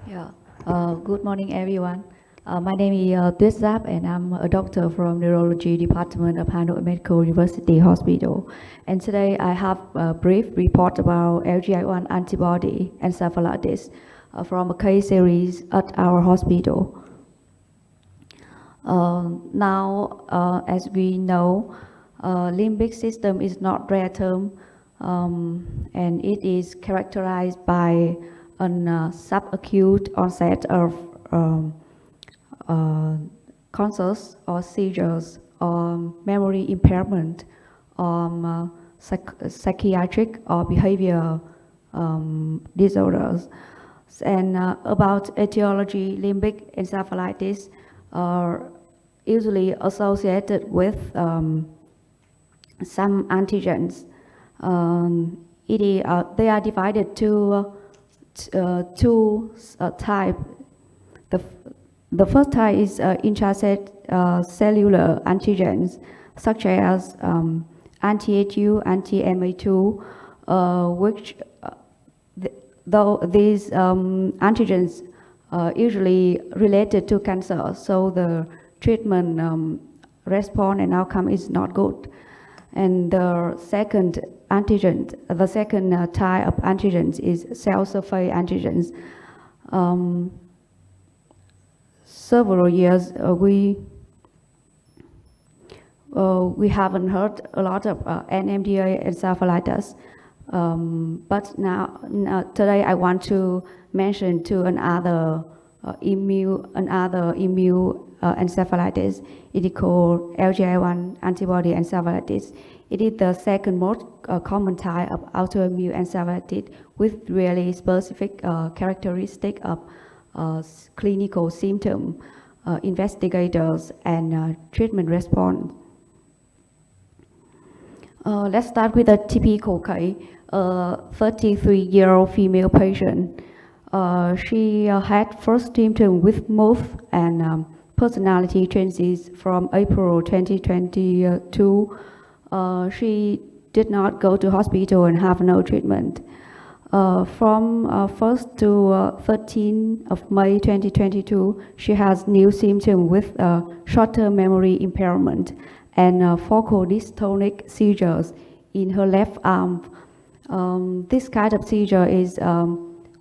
Yeah. Good morning, everyone. My name is Tuyết Giáp, and I'm a doctor from Neurology Department of Hanoi Medical University Hospital. And today I have a brief report about LGI1 antibody encephalitis from a case series at our hospital. Now, as we know, limbic system is not rare term, and it is characterized by a subacute onset of concerts or seizures or memory impairment or psychiatric or behavior disorders. And about etiology, limbic encephalitis are usually associated with some antigens. They are divided to two types. The first type is intracellular antigens, such as anti-A2, anti-MA2, which though these antigens usually related to cancer, so the treatment response and outcome is not good. And the second antigen, the second type of antigens is cell surface antigens. Several years we haven't heard a lot of NMDA encephalitis, but now today I want to mention to another immune encephalitis. It is called LGI1 antibody encephalitis. It is the second most common type of autoimmune encephalitis with really specific characteristic of clinical symptom, investigators, and treatment response. Let's start with a typical case. 33-year-old female patient. She had first symptom with mood and personality changes from April 2022. She did not go to hospital and have no treatment. From 1st to 13th of May 2022, she has new symptoms with short-term memory impairment and focal dystonic seizures in her left arm. This kind of seizure is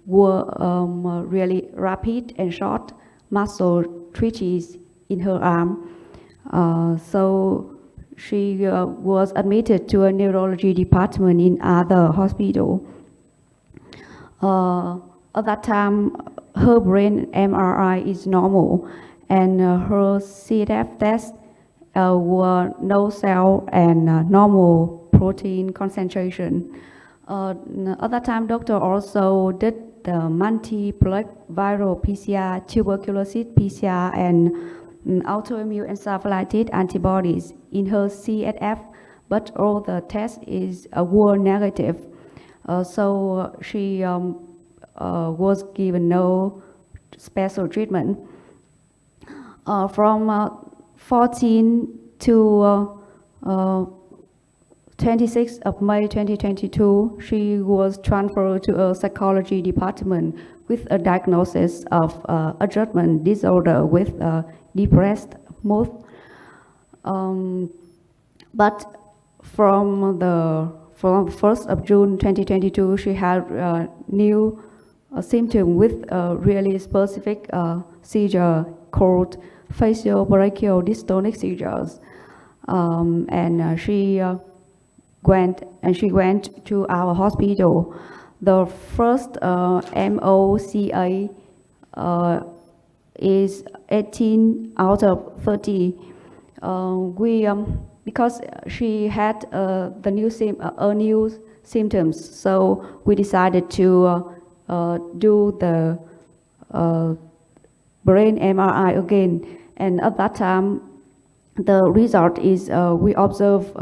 really rapid and short muscle twitches in her arm. So she was admitted to a neurology department in other hospital. At that time, her brain MRI is normal, and her CSF tests were no cell and normal protein concentration. At that time, doctor also did the multiplex viral PCR, tuberculosis PCR, and autoimmune encephalitis antibodies in her CSF, but all the tests were negative. So she was given no special treatment. From 14 to 26th of May 2022, she was transferred to a psychology department with a diagnosis of adjustment disorder with depressed mood. But from 1st of June 2022, she had new symptom with a really specific seizure called facial-brachial dystonic seizures, and she went to our hospital. The first MOCA is 18 out of 30. Because she had the new symptoms, so we decided to do the brain MRI again. And at that time, the result is we observe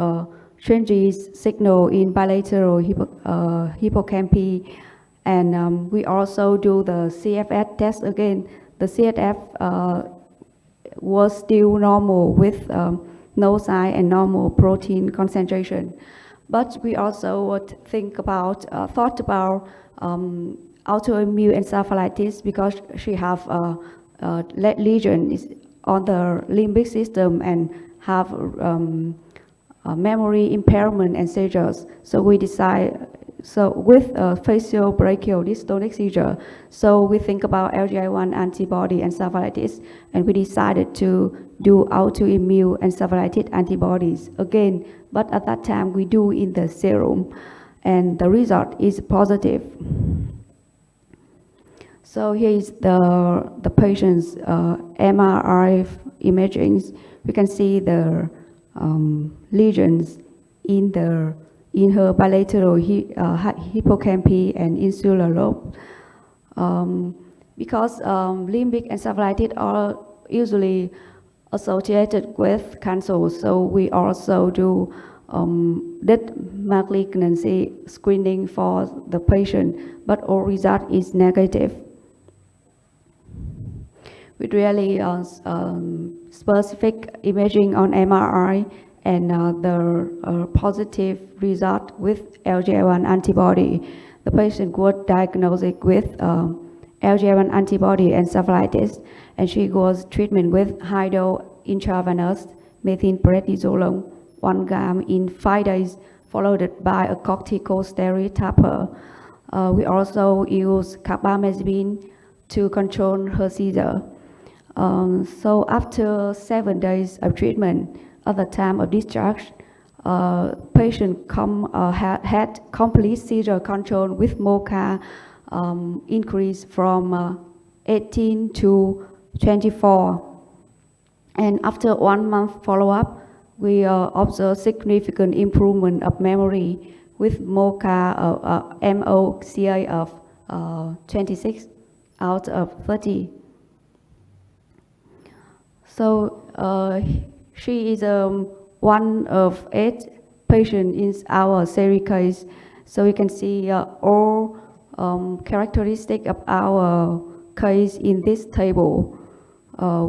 changes signal in bilateral hippocampus, and we also do the CSF test again. The CSF was still normal with no sign and normal protein concentration. But we also thought about autoimmune encephalitis because she have lesion is on the limbic system and have memory impairment and seizures. So we decide, so with facial brachial dystonic seizure, so we think about LGI1 antibody encephalitis, and we decided to do autoimmune encephalitis antibodies again, but at that time we do in the serum, and the result is positive. So here is the patient's MRI imaging. We can see the lesions in her bilateral hippocampus and insular lobe. Because limbic encephalitis are usually associated with cancer, so we also do death malignancy screening for the patient, but all result is negative. With really specific imaging on MRI and the positive result with LGI1 antibody, the patient was diagnosed with LGI1 antibody encephalitis, and she was treated with high-dose intravenous methylprednisolone 1 gram in 5 days, followed by a corticosteroid taper. We also use carbamazepine to control her seizure. So after 7 days of treatment, at the time of discharge, patient had complete seizure control with MoCA increase from 18 to 24. And after 1 month follow-up, we observed significant improvement of memory with MoCA of 26 out of 30. So she is one of 8 patients in our series case. So you can see all characteristics of our case in this table.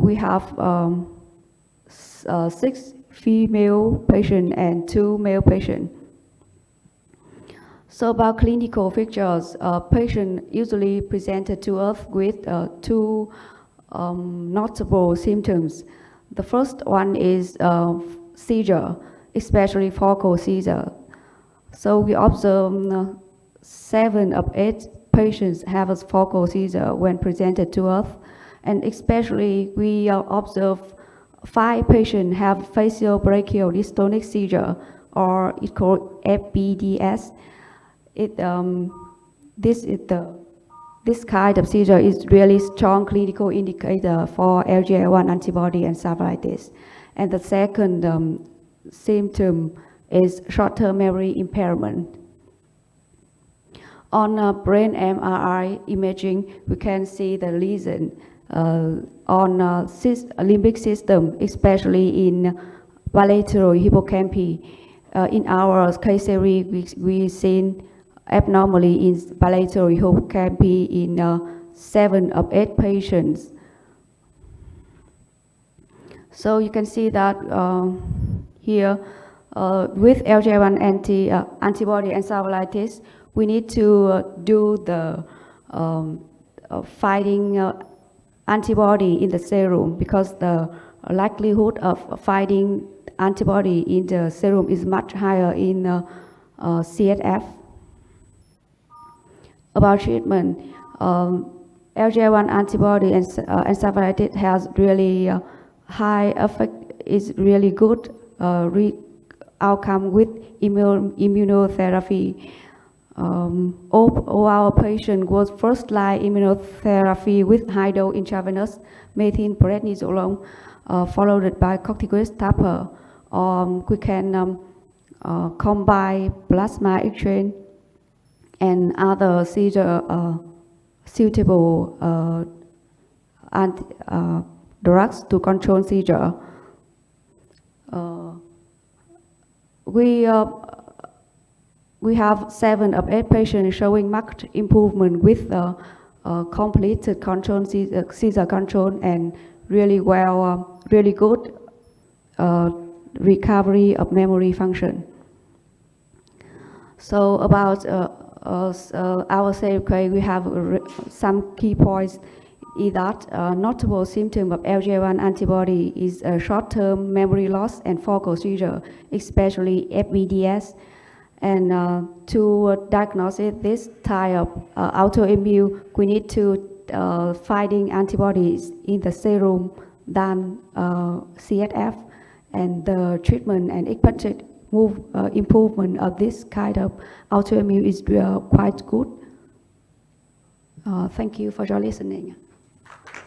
We have 6 female patients and 2 male patients. So about clinical features, patients usually presented to us with 2 notable symptoms. The first one is seizure, especially focal seizure. So we observe 7 of 8 patients have a focal seizure when presented to us, and especially we observe 5 patients have facial brachial dystonic seizure, or it's called FBDS. This kind of seizure is really strong clinical indicator for LGI1 antibody encephalitis. And the second symptom is short-term memory impairment. On brain MRI imaging, we can see the lesion on limbic system, especially in bilateral hippocampus. In our case series, we seen abnormally in bilateral hippocampus in 7 of 8 patients. So you can see that here with LGI1 antibody encephalitis, we need to do the fighting antibody in the serum, because the likelihood of finding antibody in the serum is much higher in CSF. About treatment, LGI1 antibody encephalitis has really high effect, is really good outcome with immunotherapy. All our patients was first-line immunotherapy with high-dose intravenous methylprednisolone, followed by corticosteroid taper. We can combine plasma exchange and other seizure suitable drugs to control seizure. We have 7 of 8 patients showing marked improvement with completed control seizure control and really good recovery of memory function. So about I will say, okay, we have some key points is that notable symptom of LGA1 antibody is short-term memory loss and focal seizure, especially FVDS. And to diagnose this type of autoimmune, we need to finding antibodies in the serum than CSF, and the treatment and expected improvement of this kind of autoimmune is quite good. Thank you for your listening.